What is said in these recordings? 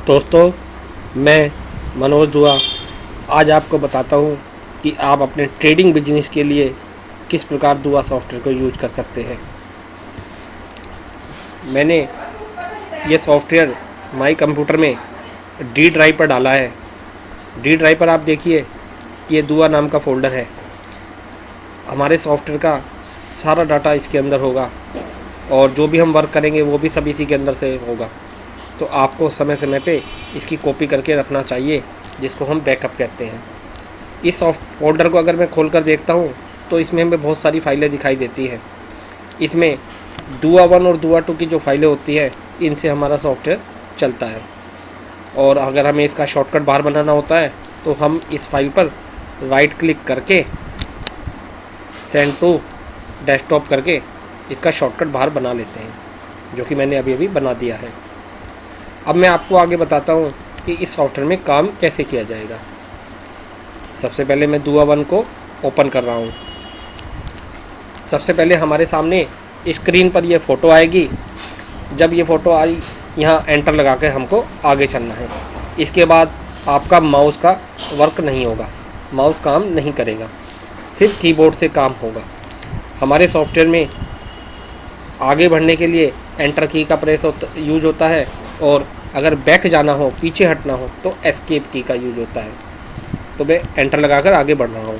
दोस्तों, मैं मनोज दुआ आज आपको बताता हूँ कि आप अपने ट्रेडिंग बिजनेस के लिए किस प्रकार दुआ सॉफ्टवेयर को यूज कर सकते हैं। मैंने ये सॉफ्टवेयर माई कंप्यूटर में डी ड्राइव पर डाला है। डी ड्राइव पर आप देखिए कि ये दुआ नाम का फ़ोल्डर है। हमारे सॉफ्टवेयर का सारा डाटा इसके अंदर होगा और जो भी हम वर्क करेंगे वो भी सब इसी के अंदर से होगा। तो आपको समय समय पे इसकी कॉपी करके रखना चाहिए, जिसको हम बैकअप कहते हैं। इस सॉफ्ट फोल्डर को अगर मैं खोल कर देखता हूँ तो इसमें हमें बहुत सारी फाइलें दिखाई देती हैं। इसमें दुआ 1 और दुआ 2 की जो फाइलें होती हैं, इनसे हमारा सॉफ्टवेयर चलता है। और अगर हमें इसका शॉर्टकट बाहर बनाना होता है तो हम इस फाइल पर राइट क्लिक करके सेंड टू डेस्कटॉप करके इसका शॉर्टकट बाहर बना लेते हैं, जो कि मैंने अभी बना दिया है। अब मैं आपको आगे बताता हूँ कि इस सॉफ्टवेयर में काम कैसे किया जाएगा। सबसे पहले मैं दुआ 1 को ओपन कर रहा हूँ। सबसे पहले हमारे सामने स्क्रीन पर ये फ़ोटो आएगी। जब ये फ़ोटो आई, यहाँ एंटर लगा के हमको आगे चलना है। इसके बाद आपका माउस का वर्क नहीं होगा, माउस काम नहीं करेगा, सिर्फ कीबोर्ड से काम होगा। हमारे सॉफ्टवेयर में आगे बढ़ने के लिए एंटर की का प्रेस यूज होता है, और अगर बैक जाना हो, पीछे हटना हो, तो एस्केप की का यूज होता है। तो मैं एंटर लगाकर आगे बढ़ रहा हूँ।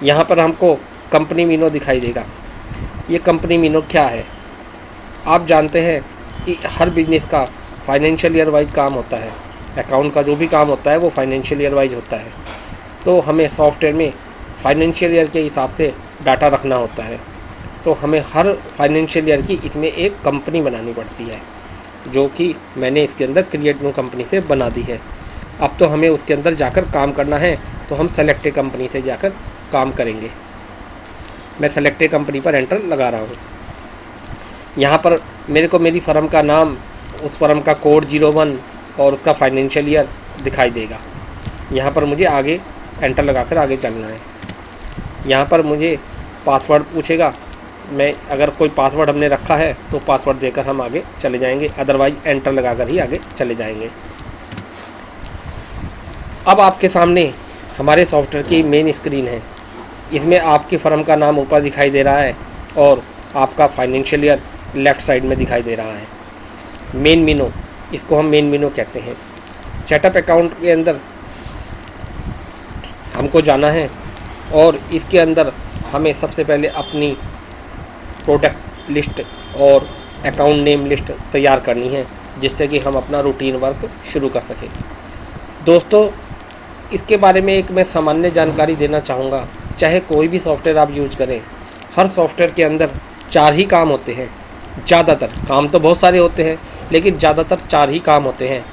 यहाँ पर हमको कंपनी मीनो दिखाई देगा। ये कंपनी मीनो क्या है? आप जानते हैं कि हर बिजनेस का फाइनेंशियल ईयर वाइज काम होता है। अकाउंट का जो भी काम होता है वो फाइनेंशियल ईयर वाइज होता है। तो हमें सॉफ्टवेयर में फाइनेंशियल ईयर के हिसाब से डाटा रखना होता है। तो हमें हर फाइनेंशियल ईयर की इसमें एक कंपनी बनानी पड़ती है, जो कि मैंने इसके अंदर क्रिएट न्यू कंपनी से बना दी है। अब तो हमें उसके अंदर जाकर काम करना है, तो हम सेलेक्टेड कंपनी से जाकर काम करेंगे। मैं सेलेक्टेड कंपनी पर एंटर लगा रहा हूँ। यहाँ पर मेरे को मेरी फ़र्म का नाम, उस फर्म का कोड 01 और उसका फाइनेंशियल ईयर दिखाई देगा। यहाँ पर मुझे आगे एंटर लगाकर आगे चलना है। यहाँ पर मुझे पासवर्ड पूछेगा। मैं अगर कोई पासवर्ड हमने रखा है तो पासवर्ड देकर हम आगे चले जाएंगे, अदरवाइज एंटर लगाकर ही आगे चले जाएंगे। अब आपके सामने हमारे सॉफ्टवेयर की मेन स्क्रीन है। इसमें आपकी फ़र्म का नाम ऊपर दिखाई दे रहा है और आपका फाइनेंशियल ईयर लेफ़्ट साइड में दिखाई दे रहा है। मेन मीनो, इसको हम मेन मीनो कहते हैं। सेटअप अकाउंट के अंदर हमको जाना है और इसके अंदर हमें सबसे पहले अपनी प्रोडक्ट लिस्ट और अकाउंट नेम लिस्ट तैयार करनी है, जिससे कि हम अपना रूटीन वर्क शुरू कर सकें। दोस्तों, इसके बारे में एक मैं सामान्य जानकारी देना चाहूँगा। चाहे कोई भी सॉफ्टवेयर आप यूज करें, हर सॉफ्टवेयर के अंदर 4 ही काम होते हैं। ज़्यादातर काम तो बहुत सारे होते हैं, लेकिन ज़्यादातर 4 ही काम होते हैं।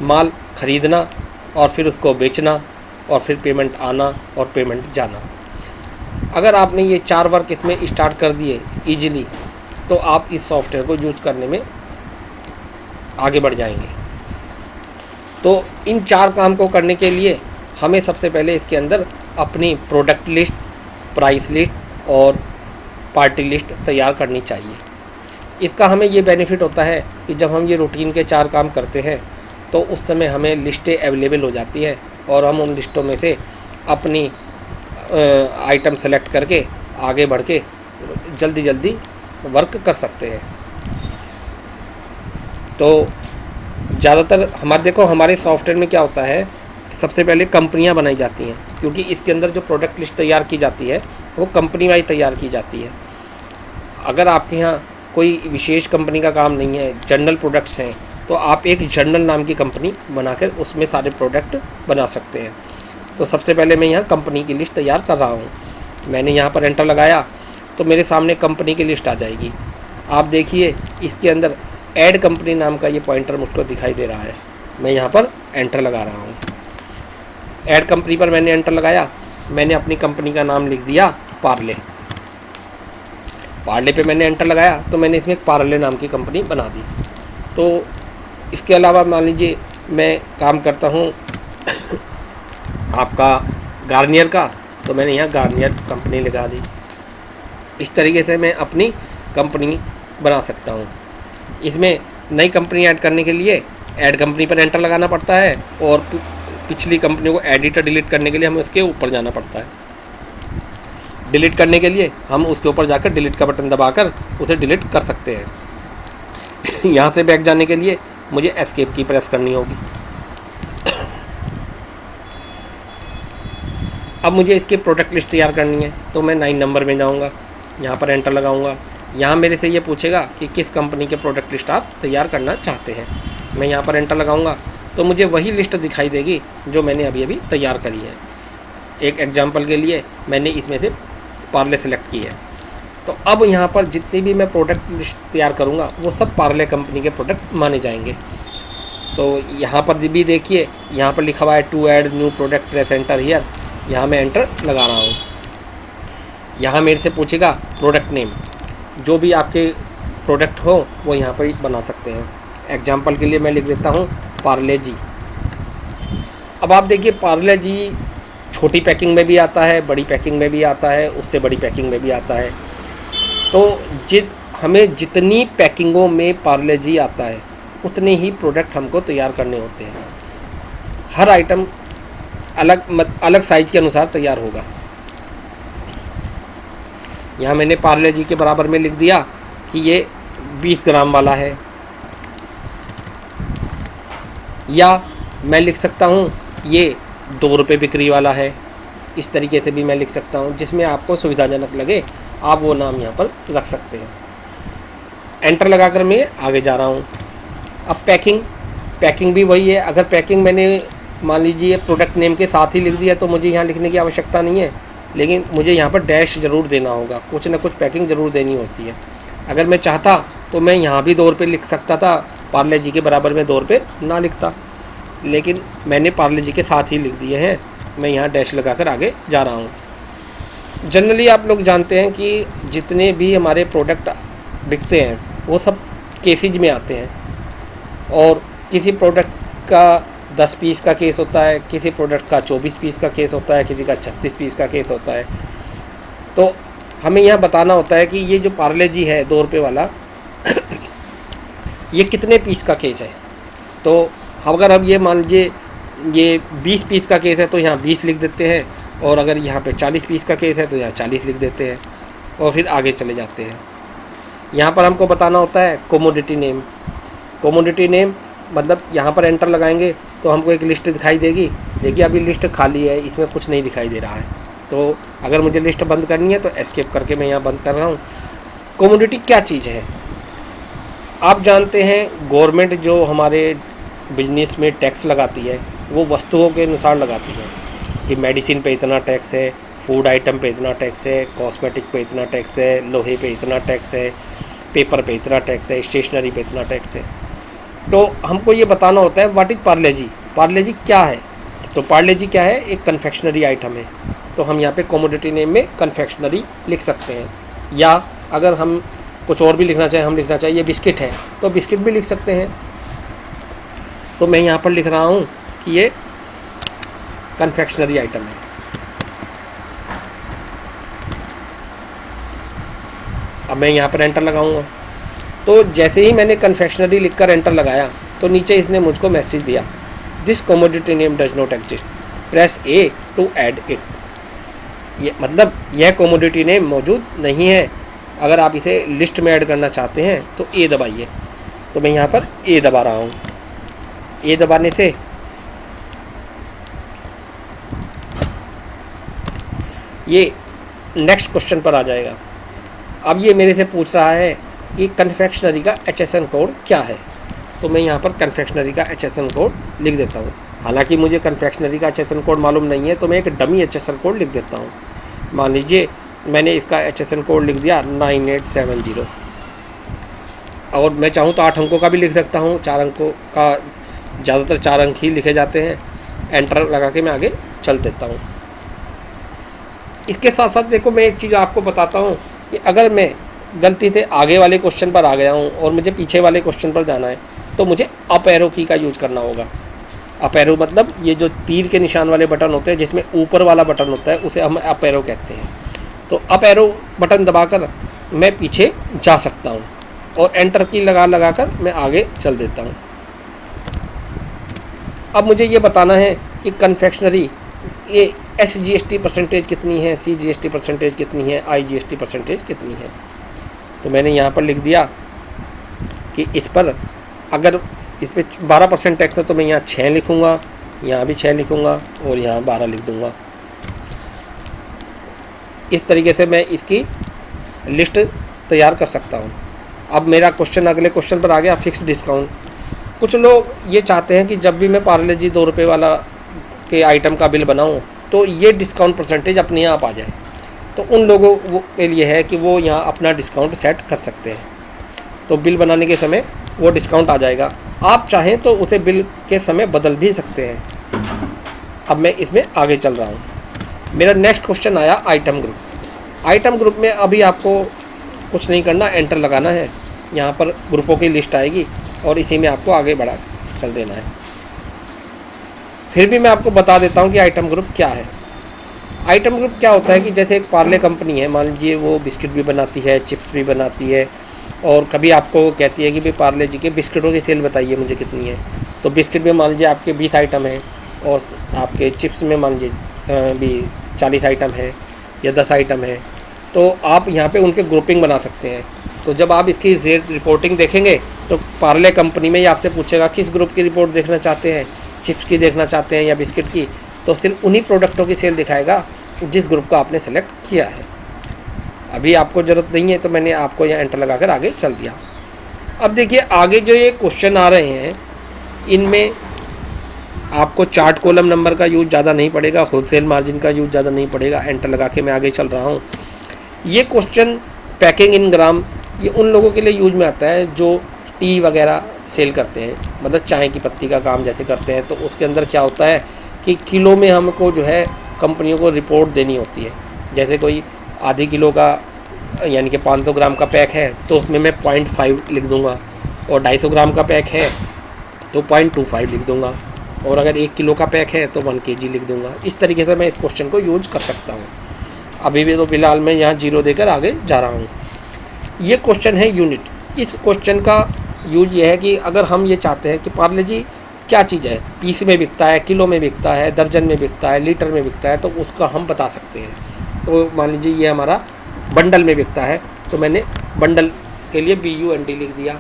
माल ख़रीदना और फिर उसको बेचना और फिर पेमेंट आना और पेमेंट जाना। अगर आपने ये 4 वर्क इसमें स्टार्ट कर दिए ईजिली, तो आप इस सॉफ्टवेयर को यूज करने में आगे बढ़ जाएंगे। तो इन 4 काम को करने के लिए हमें सबसे पहले इसके अंदर अपनी प्रोडक्ट लिस्ट, प्राइस लिस्ट और पार्टी लिस्ट तैयार करनी चाहिए। इसका हमें ये बेनिफिट होता है कि जब हम ये रूटीन के 4 काम करते हैं तो उस समय हमें लिस्टें अवेलेबल हो जाती है और हम उन लिस्टों में से अपनी आइटम सेलेक्ट करके आगे बढ़ के जल्दी जल्दी वर्क कर सकते हैं। तो ज़्यादातर हमारे सॉफ्टवेयर में क्या होता है, सबसे पहले कंपनियां बनाई जाती हैं, क्योंकि इसके अंदर जो प्रोडक्ट लिस्ट तैयार की जाती है वो कंपनी वाइज तैयार की जाती है। अगर आपके यहाँ कोई विशेष कंपनी का काम नहीं है, जनरल प्रोडक्ट्स हैं, तो आप एक जनरल नाम की कंपनी बनाकर उसमें सारे प्रोडक्ट बना सकते हैं। तो सबसे पहले मैं यहाँ कंपनी की लिस्ट तैयार कर रहा हूँ। मैंने यहाँ पर एंटर लगाया तो मेरे सामने कंपनी की लिस्ट आ जाएगी। आप देखिए इसके अंदर ऐड कंपनी नाम का ये पॉइंटर मुझको दिखाई दे रहा है। मैं यहाँ पर एंटर लगा रहा हूँ। ऐड कंपनी पर मैंने एंटर लगाया। मैंने अपनी कंपनी का नाम लिख दिया पार्ले। पार्ले पे मैंने एंटर लगाया तो मैंने इसमें एक पार्ले नाम की कंपनी बना दी। तो इसके अलावा मान लीजिए मैं काम करता हूँ आपका गार्नियर का, तो मैंने यहाँ गार्नियर कंपनी लगा दी। इस तरीके से मैं अपनी कंपनी बना सकता हूँ। इसमें नई कंपनी ऐड करने के लिए ऐड कंपनी पर एंटर लगाना पड़ता है, और पिछली कंपनी को एडिट और डिलीट करने के लिए हमें उसके ऊपर जाना पड़ता है। डिलीट करने के लिए हम उसके ऊपर जाकर डिलीट का बटन दबाकर उसे डिलीट कर सकते हैं। यहाँ से बैक जाने के लिए मुझे एस्केप की प्रेस करनी होगी। अब मुझे इसकी प्रोडक्ट लिस्ट तैयार करनी है, तो मैं 9 नंबर में जाऊँगा, यहाँ पर एंटर लगाऊँगा। यहाँ मेरे से ये पूछेगा कि किस कंपनी के प्रोडक्ट लिस्ट आप तैयार करना चाहते हैं। मैं यहाँ पर एंटर लगाऊँगा तो मुझे वही लिस्ट दिखाई देगी जो मैंने अभी अभी तैयार करी है। एक एग्जांपल के लिए मैंने इसमें से पार्ले सेलेक्ट की है। तो अब यहाँ पर जितनी भी मैं प्रोडक्ट लिस्ट तैयार करूँगा वो सब पार्ले कंपनी के प्रोडक्ट माने जाएंगे। तो यहाँ पर भी देखिए, यहाँ पर लिखा हुआ है to add new product press enter here. यहाँ मैं एंटर लगा रहा हूँ। यहाँ मेरे से पूछेगा प्रोडक्ट नेम, जो भी आपके प्रोडक्ट हो वो यहाँ पर बना सकते हैं। एग्जांपल के लिए मैं लिख देता हूँ पार्ले जी। अब आप देखिए पार्ले जी छोटी पैकिंग में भी आता है, बड़ी पैकिंग में भी आता है, उससे बड़ी पैकिंग में भी आता है। तो हमें जितनी पैकिंगों में पार्ले जी आता है उतने ही प्रोडक्ट हमको तैयार करने होते हैं। हर आइटम अलग साइज के अनुसार तैयार होगा। यहाँ मैंने पार्ले जी के बराबर में लिख दिया कि ये 20 ग्राम वाला है, या मैं लिख सकता हूँ ये 2 रुपये बिक्री वाला है। इस तरीके से भी मैं लिख सकता हूँ, जिसमें आपको सुविधाजनक लगे आप वो नाम यहाँ पर रख सकते हैं। एंटर लगाकर मैं आगे जा रहा हूँ। अब पैकिंग भी वही है। अगर पैकिंग मैंने मान लीजिए प्रोडक्ट नेम के साथ ही लिख दिया तो मुझे यहाँ लिखने की आवश्यकता नहीं है, लेकिन मुझे यहाँ पर डैश ज़रूर देना होगा, कुछ ना कुछ पैकिंग ज़रूर देनी होती है। अगर मैं चाहता तो मैं यहाँ भी 2 रुपये लिख सकता था, पार्ले जी के बराबर में 2 रुपये ना लिखता, लेकिन मैंने पार्ले जी के साथ ही लिख दिए हैं। मैं यहाँ डैश लगाकर आगे जा रहा हूँ। जनरली आप लोग जानते हैं कि जितने भी हमारे प्रोडक्ट बिकते हैं वो सब केसेज में आते हैं, और किसी प्रोडक्ट का 10 पीस का केस होता है, किसी प्रोडक्ट का 24 पीस का केस होता है, किसी का 36 पीस का केस होता है। तो हमें यहाँ बताना होता है कि ये जो पार्ले जी है 2 रुपये वाला ये कितने पीस का केस है। तो अगर अब ये मान लीजिए ये 20 पीस का केस है तो यहाँ 20 लिख देते हैं, और अगर यहाँ पे 40 पीस का केस है तो यहाँ 40 लिख देते हैं, और फिर आगे चले जाते हैं। यहाँ पर हमको बताना होता है कोमोडिटी नेम। कोमोडिटी नेम मतलब यहाँ पर एंटर लगाएंगे तो हमको एक लिस्ट दिखाई देगी। देखिए अभी लिस्ट खाली है, इसमें कुछ नहीं दिखाई दे रहा है। तो अगर मुझे लिस्ट बंद करनी है तो एस्केप करके मैं यहाँ बंद कर रहा हूँ। कोमोडिटी क्या चीज़ है आप जानते हैं, गवर्नमेंट जो हमारे बिजनेस में टैक्स लगाती है वो वस्तुओं के अनुसार लगाती है कि मेडिसिन पे इतना टैक्स है, फूड आइटम पे इतना टैक्स है, कॉस्मेटिक पे इतना टैक्स है, लोहे पे इतना टैक्स है, पेपर पे इतना टैक्स है, स्टेशनरी पे इतना टैक्स है। तो हमको ये बताना होता है व्हाट इज़ पार्ले जी। पार्ले जी क्या है? तो पार्ले जी क्या है? एक कन्फेक्शनरी आइटम है। तो हम यहाँ पे कमोडिटी नेम में कन्फेक्शनरी लिख सकते हैं, या अगर हम कुछ और भी लिखना चाहें, हम लिखना चाहिए ये बिस्किट है तो बिस्किट भी लिख सकते हैं। तो मैं यहाँ पर लिख रहा हूँ कि ये कन्फेक्शनरी आइटम है। अब मैं यहाँ पर एंटर लगाऊंगा। तो जैसे ही मैंने कन्फेक्शनरी लिखकर एंटर लगाया तो नीचे इसने मुझको मैसेज दिया, this commodity name does not exist, press A to add it. ये मतलब यह कमोडिटी नेम मौजूद नहीं है, अगर आप इसे लिस्ट में ऐड करना चाहते हैं तो ए दबाइए। तो मैं यहाँ पर ए दबा रहा हूँ। ए दबाने से ये नेक्स्ट क्वेश्चन पर आ जाएगा। अब ये मेरे से पूछ रहा है कि कन्फेक्शनरी का HSN कोड क्या है। तो मैं यहाँ पर कन्फेक्शनरी का HSN कोड लिख देता हूँ। हालांकि मुझे कन्फेक्शनरी का HSN कोड मालूम नहीं है तो मैं एक डमी HSN कोड लिख देता हूँ। मान लीजिए मैंने इसका HSN कोड लिख दिया 9870, और मैं चाहूँ तो 8 अंकों का भी लिख सकता हूँ। 4 अंकों का ज़्यादातर 4 अंक ही लिखे जाते हैं। एंटर लगा के मैं आगे चल देता हूँ। इसके साथ साथ देखो मैं एक चीज़ आपको बताता हूँ कि अगर मैं गलती से आगे वाले क्वेश्चन पर आ गया हूँ और मुझे पीछे वाले क्वेश्चन पर जाना है तो मुझे अप एरो की का यूज़ करना होगा। अप एरो मतलब ये जो तीर के निशान वाले बटन होते हैं जिसमें ऊपर वाला बटन होता है उसे हम अप एरो कहते हैं। तो अप एरो बटन दबाकर मैं पीछे जा सकता हूँ और एंटर की लगा कर मैं आगे चल देता हूँ। अब मुझे ये बताना है कि कन्फेक्शनरी ये SGST परसेंटेज कितनी है, CGST परसेंटेज कितनी है, IGST परसेंटेज कितनी है। तो मैंने यहाँ पर लिख दिया कि इस पर अगर इस पर 12% टैक्स है तो मैं यहाँ 6 लिखूँगा, यहाँ भी 6 लिखूँगा और यहाँ 12 लिख दूँगा। इस तरीके से मैं इसकी लिस्ट तैयार कर सकता हूँ। अब मेरा क्वेश्चन अगले क्वेश्चन पर आ गया, फिक्स डिस्काउंट। कुछ लोग ये चाहते हैं कि जब भी मैं पार्ले जी 2 रुपये वाला के आइटम का बिल बनाऊँ तो ये डिस्काउंट परसेंटेज अपने आप आ जाए। तो उन लोगों के लिए है कि वो यहाँ अपना डिस्काउंट सेट कर सकते हैं, तो बिल बनाने के समय वो डिस्काउंट आ जाएगा। आप चाहें तो उसे बिल के समय बदल भी सकते हैं। अब मैं इसमें आगे चल रहा हूँ। मेरा नेक्स्ट क्वेश्चन आया आइटम ग्रुप। आइटम ग्रुप में अभी आपको कुछ नहीं करना, एंटर लगाना है। यहाँ पर ग्रुपों की लिस्ट आएगी और इसी में आपको आगे बढ़ा चल देना है। फिर भी मैं आपको बता देता हूँ कि आइटम ग्रुप क्या है। आइटम ग्रुप क्या होता है कि जैसे एक पार्ले कंपनी है, मान लीजिए वो बिस्किट भी बनाती है, चिप्स भी बनाती है, और कभी आपको कहती है कि भाई पार्ले जी के बिस्किटों की सेल बताइए मुझे कितनी है। तो बिस्किट में मान लीजिए आपके 20 आइटम है और आपके चिप्स में मान लीजिए भी 40 आइटम है या 10 आइटम है। तो आप यहाँ पे उनके ग्रुपिंग बना सकते हैं। तो जब आप इसकी रिपोर्टिंग देखेंगे तो पार्ले कंपनी में ये आपसे पूछेगा किस ग्रुप की रिपोर्ट देखना चाहते हैं, चिप्स की देखना चाहते हैं या बिस्किट की। तो सिर्फ उन्हीं प्रोडक्टों की सेल दिखाएगा जिस ग्रुप का आपने सेलेक्ट किया है। अभी आपको ज़रूरत नहीं है तो मैंने आपको यहाँ एंटर लगाकर आगे चल दिया। अब देखिए आगे जो ये क्वेश्चन आ रहे हैं इनमें आपको चार्ट कॉलम नंबर का यूज़ ज़्यादा नहीं पड़ेगा, होलसेल मार्जिन का यूज़ ज़्यादा नहीं पड़ेगा। एंटर लगा के मैं आगे चल रहा हूँ। ये क्वेश्चन पैकिंग इन ग्राम ये उन लोगों के लिए यूज में आता है जो टी वगैरह सेल करते हैं, मतलब चाय की पत्ती का काम जैसे करते हैं। तो उसके अंदर क्या होता है कि किलो में हमको जो है कंपनियों को रिपोर्ट देनी होती है। जैसे कोई आधी किलो का यानी कि 500 ग्राम का पैक है तो उसमें मैं 0.5 लिख दूंगा, और 250 ग्राम का पैक है तो 0.25 लिख दूंगा, और अगर 1 किलो का पैक है तो 1 kg लिख दूंगा। इस तरीके से मैं इस क्वेश्चन को यूज कर सकता हूँ। अभी भी तो फिलहाल मैं यहाँ 0 देकर आगे जा रहा हूँ। ये क्वेश्चन है यूनिट। इस क्वेश्चन का यूज ये है कि अगर हम ये चाहते हैं कि पार्ले जी क्या चीज़ है, पीस में बिकता है, किलो में बिकता है, दर्जन में बिकता है, लीटर में बिकता है, तो उसका हम बता सकते हैं। तो मान लीजिए ये हमारा बंडल में बिकता है तो मैंने बंडल के लिए BUND लिख दिया।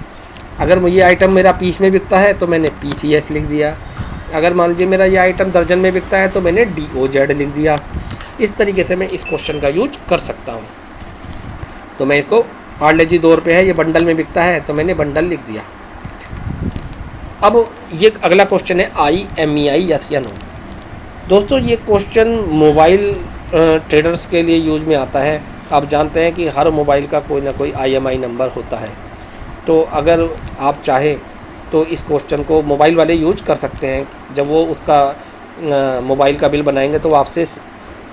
अगर ये आइटम मेरा पीस में बिकता है तो मैंने PCS लिख दिया। अगर मान लीजिए मेरा ये आइटम दर्जन में बिकता है तो मैंने DOZ लिख दिया। इस तरीके से मैं इस क्वेश्चन का यूज कर सकता हूँ। तो मैं इसको पार्ले जी 2 रुपये है, ये बंडल में बिकता है तो मैंने बंडल लिख दिया। अब ये अगला क्वेश्चन है IMEI यस या नो। दोस्तों ये क्वेश्चन मोबाइल ट्रेडर्स के लिए यूज में आता है। आप जानते हैं कि हर मोबाइल का कोई ना कोई IMEI नंबर होता है। तो अगर आप चाहें तो इस क्वेश्चन को मोबाइल वाले यूज कर सकते हैं। जब वो उसका मोबाइल का बिल बनाएंगे तो आपसे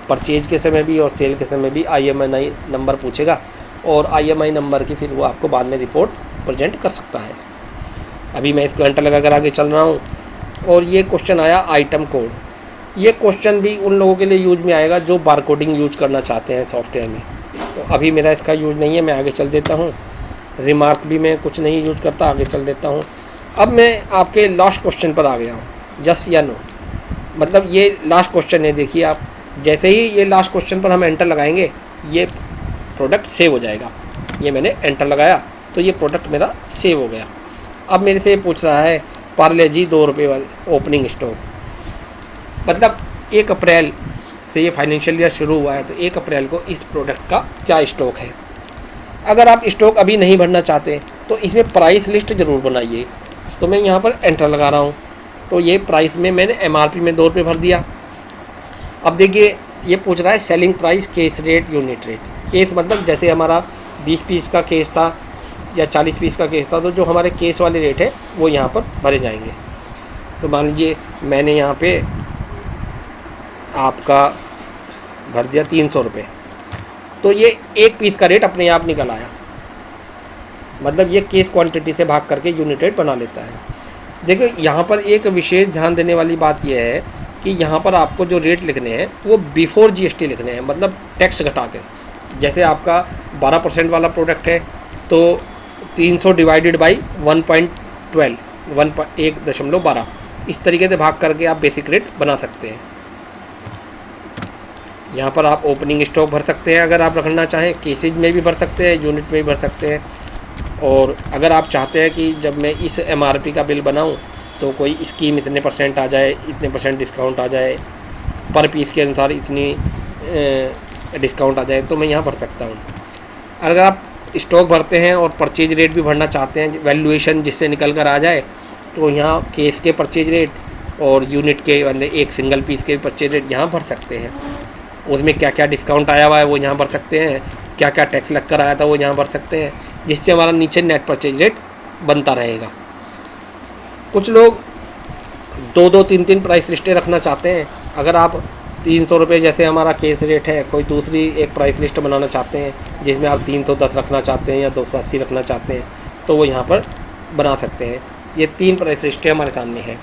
परचेज के समय भी और सेल के समय भी IMEI नंबर पूछेगा, और IMEI नंबर की फिर वो आपको बाद में रिपोर्ट प्रेजेंट कर सकता है। अभी मैं इसको एंटर लगा कर आगे चल रहा हूँ। और ये क्वेश्चन आया आइटम कोड। ये क्वेश्चन भी उन लोगों के लिए यूज में आएगा जो बारकोडिंग यूज करना चाहते हैं सॉफ्टवेयर में। तो अभी मेरा इसका यूज नहीं है, मैं आगे चल देता हूँ। रिमार्क भी मैं कुछ नहीं यूज करता, आगे चल देता हूँ। अब मैं आपके लास्ट क्वेश्चन पर आ गया हूँ, यस या नो। मतलब ये लास्ट क्वेश्चन है। देखिए आप जैसे ही ये लास्ट क्वेश्चन पर हम एंटर लगाएंगे ये प्रोडक्ट सेव हो जाएगा। ये मैंने एंटर लगाया तो ये प्रोडक्ट मेरा सेव हो गया। अब मेरे से ये पूछ रहा है पार्ले जी 2 रुपये वाले ओपनिंग स्टॉक, मतलब 1 अप्रैल से ये फाइनेंशियल ईयर शुरू हुआ है तो 1 अप्रैल को इस प्रोडक्ट का क्या स्टॉक है। अगर आप स्टॉक अभी नहीं भरना चाहते तो इसमें प्राइस लिस्ट ज़रूर बनाइए। तो मैं यहाँ पर एंटर लगा रहा हूँ। तो ये प्राइस में मैंने MRP में 2 रुपये भर दिया। अब देखिए ये पूछ रहा है selling price, case rate, unit rate. Case मतलब जैसे हमारा 20 पीस का केस था या 40 पीस का केस था, तो जो हमारे केस वाले रेट है वो यहाँ पर भरे जाएंगे। तो मान लीजिए मैंने यहाँ पे आपका भर दिया 300 रुपये, तो ये 1 पीस का रेट अपने आप निकल आया। मतलब ये केस क्वांटिटी से भाग करके यूनिट रेट बना लेता है। देखिए यहाँ पर एक विशेष ध्यान देने वाली बात यह है कि यहाँ पर आपको जो रेट लिखने हैं वो बिफोर GST लिखने हैं, मतलब टैक्स घटा के। जैसे आपका 12% वाला प्रोडक्ट है तो 300 डिवाइडेड बाई 1.12 1.12 इस तरीके से भाग करके आप बेसिक रेट बना सकते हैं। यहाँ पर आप ओपनिंग स्टॉक भर सकते हैं, अगर आप रखना चाहें केसेज में भी भर सकते हैं, यूनिट में भी भर सकते हैं। और अगर आप चाहते हैं कि जब मैं इस MRP का बिल बनाऊं तो कोई स्कीम इतने % आ जाए, इतने % डिस्काउंट आ जाए, पर पीस के अनुसार इतनी डिस्काउंट आ जाए, तो मैं यहाँ भर सकता हूँ। अगर आप स्टॉक भरते हैं और परचेज रेट भी भरना चाहते हैं, वैल्यूएशन जिससे निकल कर आ जाए, तो यहाँ केस के परचेज रेट और यूनिट के मतलब एक सिंगल पीस के परचेज रेट यहाँ भर सकते हैं। उसमें क्या क्या डिस्काउंट आया हुआ है वो यहाँ भर सकते हैं, क्या क्या टैक्स लग कर आया था वो यहाँ भर सकते हैं, जिससे हमारा नीचे नेट परचेज रेट बनता रहेगा। कुछ लोग 2-2, 3-3 प्राइस लिस्टें रखना चाहते हैं। अगर आप 300 रुपये जैसे हमारा केस रेट है, कोई दूसरी एक प्राइस लिस्ट बनाना चाहते हैं जिसमें आप 310 रखना चाहते हैं या 280 रखना चाहते हैं, तो वो यहाँ पर बना सकते हैं। ये 3 प्राइस लिस्टें हमारे सामने हैं।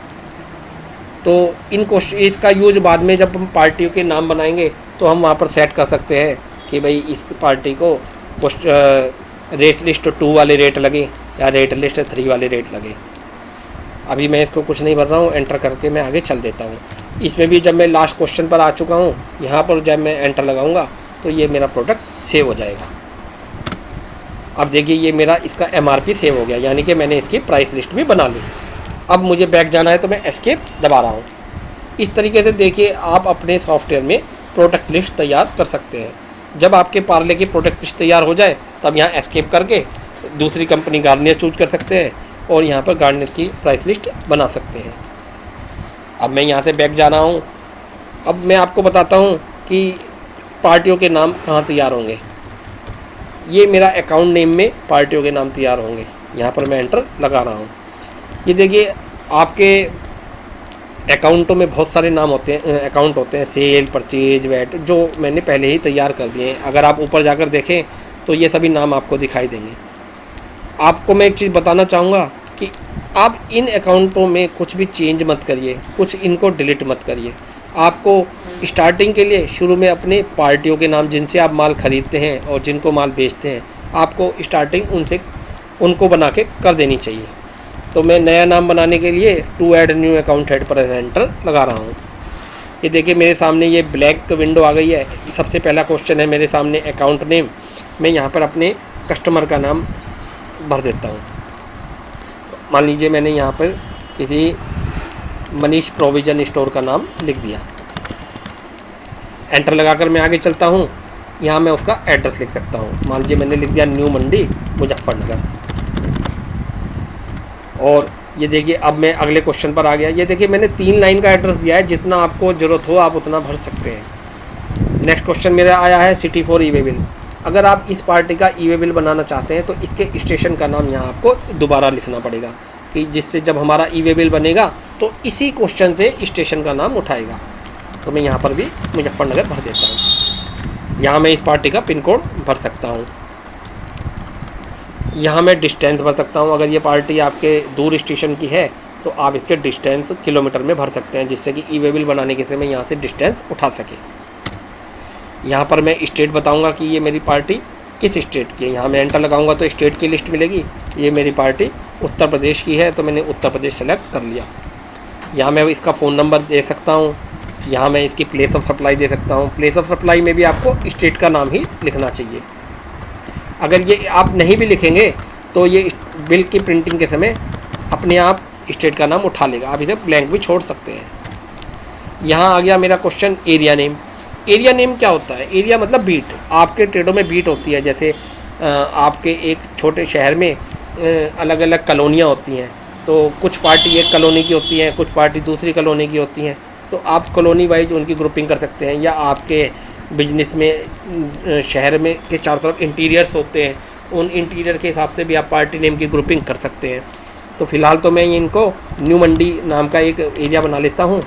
तो इन इसका यूज बाद में जब हम पार्टियों के नाम बनाएंगे तो हम वहाँ पर सेट कर सकते हैं कि भाई इस पार्टी को रेट लिस्ट 2 वाले रेट लगे या रेट लिस्ट 3 वाले रेट लगे। अभी मैं इसको कुछ नहीं भर रहा हूँ, एंटर करके मैं आगे चल देता हूँ। इसमें भी जब मैं लास्ट क्वेश्चन पर आ चुका हूँ, यहाँ पर जब मैं एंटर लगाऊंगा तो ये मेरा प्रोडक्ट सेव हो जाएगा। अब देखिए ये मेरा इसका MRP सेव हो गया, यानी कि मैंने इसकी प्राइस लिस्ट भी बना ली। अब मुझे बैक जाना है तो मैं एस्केप दबा रहा हूँ। इस तरीके से देखिए आप अपने सॉफ्टवेयर में प्रोडक्ट लिस्ट तैयार कर सकते हैं। जब आपके पार्ले की प्रोडक्ट लिस्ट तैयार हो जाए तब यहाँ एस्केप करके दूसरी कंपनी गार्नियर चूज कर सकते हैं और यहाँ पर गार्नियर की प्राइस लिस्ट बना सकते हैं। अब मैं यहाँ से बैक जा रहा हूँ। अब मैं आपको बताता हूँ कि पार्टियों के नाम कहाँ तैयार होंगे। ये मेरा अकाउंट नेम में पार्टियों के नाम तैयार होंगे। यहाँ पर मैं एंटर लगा रहा हूँ। ये देखिए आपके अकाउंटों में बहुत सारे नाम होते हैं, अकाउंट होते हैं, सेल, परचेज, वैट, जो मैंने पहले ही तैयार कर दिए हैं। अगर आप ऊपर जाकर देखें तो ये सभी नाम आपको दिखाई देंगे। आपको मैं एक चीज़ बताना चाहूँगा कि आप इन अकाउंटों में कुछ भी चेंज मत करिए, कुछ इनको डिलीट मत करिए। आपको स्टार्टिंग के लिए शुरू में अपने पार्टियों के नाम जिनसे आप माल खरीदते हैं और जिनको माल बेचते हैं, आपको स्टार्टिंग उनको बना के कर देनी चाहिए। तो मैं नया नाम बनाने के लिए to add new account head पर एंटर लगा रहा हूँ। ये देखिए मेरे सामने ये ब्लैक विंडो आ गई है। सबसे पहला क्वेश्चन है मेरे सामने अकाउंट नेम। मैं यहाँ पर अपने कस्टमर का नाम भर देता हूँ। मान लीजिए मैंने यहाँ पर किसी मनीष प्रोविज़न स्टोर का नाम लिख दिया। एंटर लगाकर मैं आगे चलता हूँ। यहाँ मैं उसका एड्रेस लिख सकता हूँ। मान लीजिए मैंने लिख दिया न्यू मंडी मुजफ्फरनगर। और ये देखिए अब मैं अगले क्वेश्चन पर आ गया। ये देखिए मैंने 3 लाइन का एड्रेस दिया है, जितना आपको ज़रूरत हो आप उतना भर सकते हैं। नेक्स्ट क्वेश्चन मेरा आया है city for E way bill. अगर आप इस पार्टी का ई वे बिल बनाना चाहते हैं तो इसके स्टेशन का नाम यहाँ आपको दोबारा लिखना पड़ेगा, कि जिससे जब हमारा ई वे बिल बनेगा तो इसी क्वेश्चन से स्टेशन का नाम उठाएगा। तो मैं यहाँ पर भी मुजफ्फरनगर भर देता हूँ। यहाँ मैं इस पार्टी का पिन कोड भर सकता हूँ। यहाँ मैं डिस्टेंस भर सकता हूँ। अगर ये पार्टी आपके दूर स्टेशन की है तो आप इसके डिस्टेंस किलोमीटर में भर सकते हैं, जिससे कि ई वे बिल बनाने के समय यहाँ से डिस्टेंस उठा सके। यहाँ पर मैं स्टेट बताऊँगा कि ये मेरी पार्टी किस स्टेट की है। यहाँ मैं एंटर लगाऊंगा तो स्टेट की लिस्ट मिलेगी। ये मेरी पार्टी उत्तर प्रदेश की है तो मैंने उत्तर प्रदेश सेलेक्ट कर लिया। यहाँ मैं इसका फ़ोन नंबर दे सकता हूँ। यहाँ मैं इसकी प्लेस ऑफ सप्लाई दे सकता हूँ। प्लेस ऑफ सप्लाई में भी आपको स्टेट का नाम ही लिखना चाहिए। अगर ये आप नहीं भी लिखेंगे तो ये बिल की प्रिंटिंग के समय अपने आप स्टेट का नाम उठा लेगा। आप इसे ब्लैंक भी छोड़ सकते हैं। यहाँ आ गया मेरा question area name. Area name क्या होता है? एरिया मतलब बीट। आपके ट्रेडों में बीट होती है। जैसे आपके एक छोटे शहर में अलग अलग कॉलोनियाँ होती हैं, तो कुछ पार्टी एक कॉलोनी की होती हैं, कुछ पार्टी दूसरी कॉलोनी की होती हैं। तो आप कॉलोनी वाइज उनकी ग्रुपिंग कर सकते हैं। या आपके बिजनेस में शहर में के चारों तरफ इंटीरियर्स होते हैं, उन इंटीरियर के हिसाब से भी आप पार्टी नेम की ग्रुपिंग कर सकते हैं। तो फ़िलहाल तो मैं इनको न्यू मंडी नाम का एक एरिया बना लेता हूँ।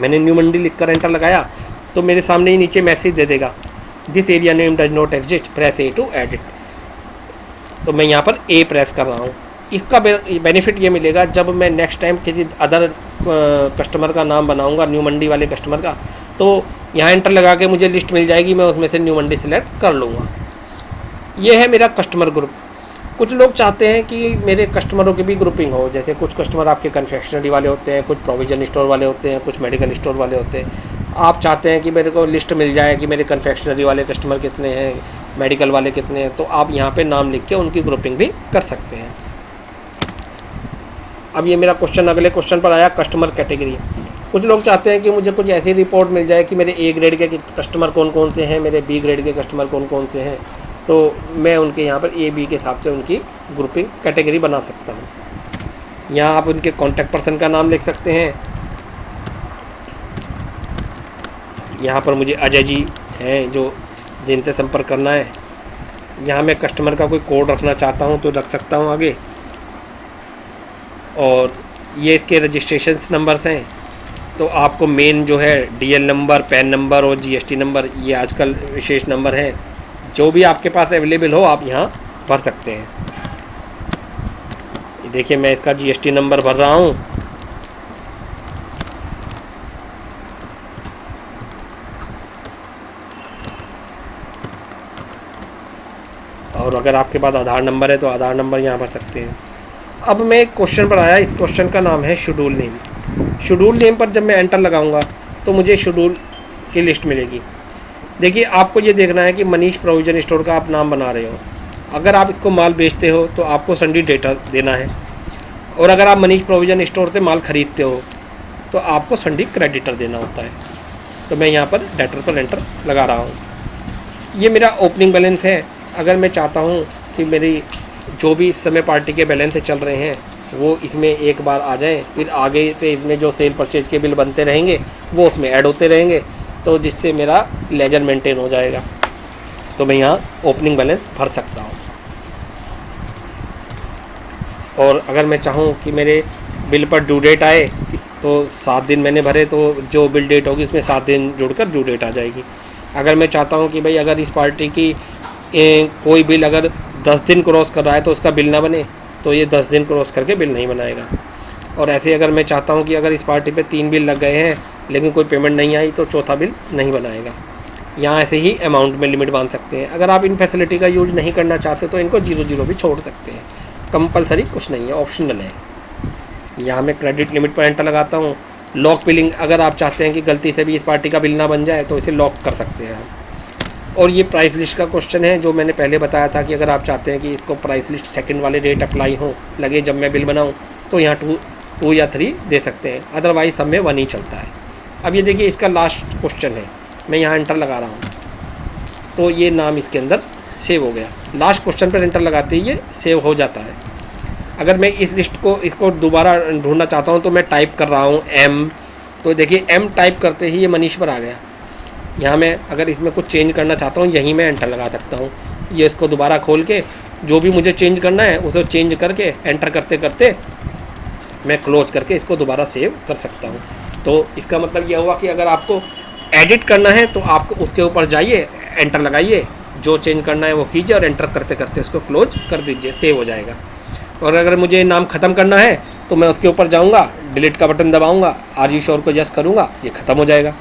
मैंने न्यू मंडी लिख कर एंटर लगाया तो मेरे सामने ही नीचे मैसेज दे देगा, this area name does not exist, press A to edit. तो मैं यहाँ पर ए प्रेस कर रहा हूँ। इसका बेनिफिट ये मिलेगा, जब मैं नेक्स्ट टाइम किसी अदर कस्टमर का नाम बनाऊँगा, न्यू मंडी वाले कस्टमर का, तो यहाँ एंटर लगा के मुझे लिस्ट मिल जाएगी। मैं उसमें से न्यू मंडी सेलेक्ट कर लूँगा। ये है मेरा कस्टमर ग्रुप। कुछ लोग चाहते हैं कि मेरे कस्टमरों की भी ग्रुपिंग हो, जैसे कुछ कस्टमर आपके कन्फेक्शनरी वाले होते हैं, कुछ प्रोविज़न स्टोर वाले होते हैं, कुछ मेडिकल स्टोर वाले होते हैं। आप चाहते हैं कि मेरे को लिस्ट मिल जाए कि मेरे कन्फेक्शनरी वाले कस्टमर कितने हैं, मेडिकल वाले कितने हैं, तो आप यहाँ पे नाम लिख के उनकी ग्रुपिंग भी कर सकते हैं। अब ये मेरा क्वेश्चन अगले क्वेश्चन पर आया, कस्टमर कैटेगरी। कुछ लोग चाहते हैं कि मुझे कुछ ऐसी रिपोर्ट मिल जाए कि मेरे ए ग्रेड के कस्टमर कौन कौन से हैं, मेरे बी ग्रेड के कस्टमर कौन कौन से हैं, तो मैं उनके यहाँ पर ए बी के हिसाब से उनकी ग्रुपिंग कैटेगरी बना सकता हूँ। यहाँ आप उनके कॉन्टैक्ट पर्सन का नाम लिख सकते हैं। यहाँ पर मुझे अजय जी हैं जो जिनसे संपर्क करना है। यहाँ मैं कस्टमर का कोई कोड रखना चाहता हूँ तो रख सकता हूँ आगे। और ये इसके रजिस्ट्रेशन नंबर्स हैं, तो आपको मेन जो है डीएल नंबर, पैन नंबर और जीएसटी नंबर, ये आजकल विशेष नंबर हैं, जो भी आपके पास अवेलेबल हो आप यहाँ भर सकते हैं। देखिए मैं इसका जीएसटी नंबर भर रहा हूँ। और अगर आपके पास आधार नंबर है तो आधार नंबर यहाँ भर सकते हैं। अब मैं एक क्वेश्चन पर आया, इस क्वेश्चन का नाम है शेड्यूल नेम। शेड्यूल नेम पर जब मैं एंटर लगाऊंगा तो मुझे शेड्यूल की लिस्ट मिलेगी। देखिए आपको ये देखना है कि मनीष प्रोविज़न स्टोर का आप नाम बना रहे हो। अगर आप इसको माल बेचते हो तो आपको संडी डेटा देना है, और अगर आप मनीष प्रोविज़न स्टोर से माल ख़रीदते हो तो आपको संडी क्रेडिटर देना होता है। तो मैं यहाँ पर डेटर पर एंटर लगा रहा हूँ। ये मेरा ओपनिंग बैलेंस है। अगर मैं चाहता हूँ कि मेरी जो भी इस समय पार्टी के बैलेंस चल रहे हैं वो इसमें एक बार आ जाएं, फिर आगे से इसमें जो सेल परचेज के बिल बनते रहेंगे वो उसमें ऐड होते रहेंगे, तो जिससे मेरा लेजर मेंटेन हो जाएगा। तो मैं यहाँ ओपनिंग बैलेंस भर सकता हूँ। और अगर मैं चाहूँ कि मेरे बिल पर ड्यू डेट आए तो 7 दिन मैंने भरे तो जो बिल डेट होगी उसमें 7 दिन जुड़कर ड्यू डेट आ जाएगी। अगर मैं चाहता हूँ कि भाई अगर इस पार्टी की कोई बिल अगर 10 दिन क्रॉस कर रहा है तो उसका बिल ना बने, तो ये 10 दिन क्रॉस करके बिल नहीं बनाएगा। और ऐसे अगर मैं चाहता हूँ कि अगर इस पार्टी पे 3 बिल लग गए हैं लेकिन कोई पेमेंट नहीं आई तो चौथा बिल नहीं बनाएगा। यहाँ ऐसे ही अमाउंट में लिमिट बांध सकते हैं। अगर आप इन फैसिलिटी का यूज नहीं करना चाहते तो इनको 0 भी छोड़ सकते हैं। कंपलसरी कुछ नहीं है, ऑप्शनल है। यहाँ मैं क्रेडिट लिमिट पर एंटर लगाता हूँ। लॉक बिलिंग, अगर आप चाहते हैं कि गलती से भी इस पार्टी का बिल ना बन जाए तो इसे लॉक कर सकते हैं। और ये प्राइस लिस्ट का क्वेश्चन है जो मैंने पहले बताया था कि अगर आप चाहते हैं कि इसको प्राइस लिस्ट सेकंड वाले रेट अप्लाई हो लगे जब मैं बिल बनाऊं तो यहाँ 2 या 3 दे सकते हैं, अदरवाइज सब में 1 ही चलता है। अब ये देखिए इसका लास्ट क्वेश्चन है, मैं यहाँ एंटर लगा रहा हूँ तो ये नाम इसके अंदर सेव हो गया। लास्ट क्वेश्चन पर एंटर लगाते ही ये सेव हो जाता है। अगर मैं इस लिस्ट को इसको दोबारा ढूंढना चाहता हूँ तो मैं टाइप कर रहा हूँ M, तो देखिए M टाइप करते ही ये मनीष पर आ गया। यहाँ मैं अगर इसमें कुछ चेंज करना चाहता हूँ यहीं मैं एंटर लगा सकता हूँ। ये इसको दोबारा खोल के जो भी मुझे चेंज करना है उसे चेंज करके एंटर करते करते मैं क्लोज करके इसको दोबारा सेव कर सकता हूँ। तो इसका मतलब यह हुआ कि अगर आपको एडिट करना है तो आप उसके ऊपर जाइए, एंटर लगाइए, जो चेंज करना है वो कीजिए और एंटर करते करते उसको क्लोज कर दीजिए, सेव हो जाएगा। और अगर मुझे नाम ख़त्म करना है तो मैं उसके ऊपर जाऊँगा, डिलीट का बटन दबाऊँगा, आर यू श्योर को यस करूँगा, ये ख़त्म हो जाएगा।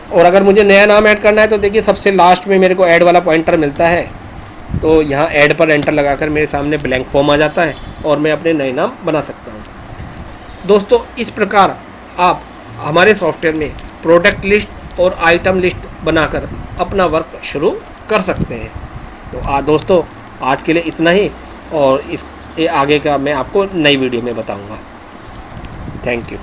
और अगर मुझे नया नाम ऐड करना है तो देखिए सबसे लास्ट में मेरे को ऐड वाला पॉइंटर मिलता है, तो यहाँ ऐड पर एंटर लगाकर मेरे सामने ब्लैंक फॉर्म आ जाता है और मैं अपने नए नाम बना सकता हूँ। दोस्तों इस प्रकार आप हमारे सॉफ्टवेयर में प्रोडक्ट लिस्ट और आइटम लिस्ट बनाकर अपना वर्क शुरू कर सकते हैं। तो दोस्तों आज के लिए इतना ही, और इस आगे का मैं आपको नई वीडियो में बताऊँगा। Thank you.